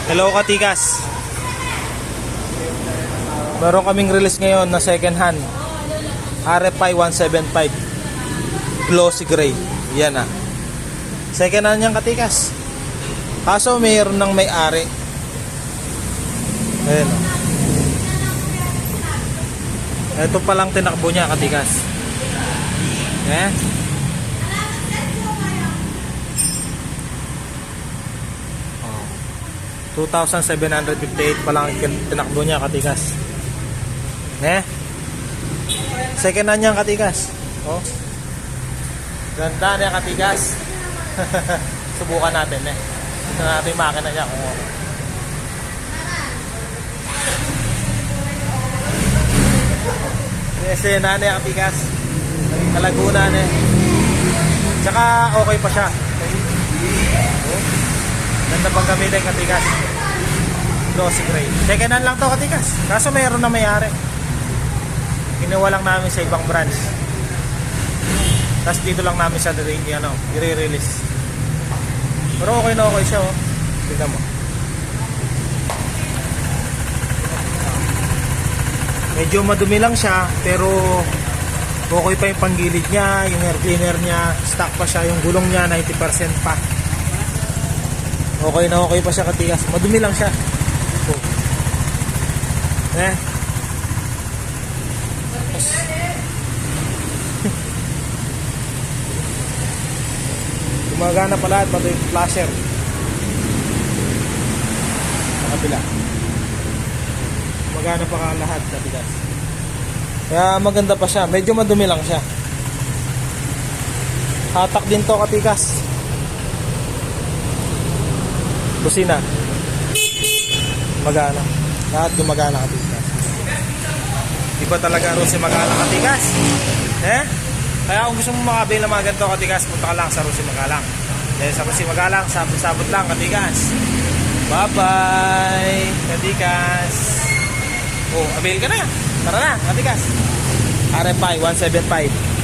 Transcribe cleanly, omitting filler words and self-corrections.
Hello Katikas. Meron kaming release ngayon na second hand RFI 175 glossy gray. Yan na. Second hand yan Katikas. Kaso mayroon ng may-ari. Ayan. Ito palang tinakbo niya Katikas. Eh? Oh. 2,758 palang tinakbo niya Katikas. Eh? Second hand niya Katikas. Oh. Ganda niya Katikas. Subukan natin eh. Ito natin yung makina niya kung okay. Kasi nanay Katikas. Kalaguna na eh. Tsaka okay pa siya. Oh. Ganda pang gamitin Katikas. Glossy gray. Second hand lang to Katikas. Kaso mayroon na may-ari. Kinuha lang namin sa ibang branch. Tapos dito lang namin siya i-release. Pero okay na okay siya oh. Tignan mo. Medyo madumi lang siya, pero okay pa yung panggilid niya, yung air cleaner niya, stock pa siya, yung gulong niya 90% pa. Okay na okay pa siya Katikas. Madumi lang siya. Oh. Eh. Gumagana pa lahat, pati yung flasher sa kabila. Gumagana pa ka lahat Katikas. Kaya maganda pa siya. Medyo madumi lang siya. Hatak din to Katikas. Kusina magana. Lahat gumagana Katikas. Iba talaga Rusi Magalang Katikas. Eh? Kaya kung gusto mo makabili ng mga ganito Katikas, punta ka lang sa Rusi Magalang. Dahil sa Rusi Magalang, sabot-sabot lang Katikas. Bye-bye Katikas. Oh, avail ka na. Tara na Katikas. RFI 175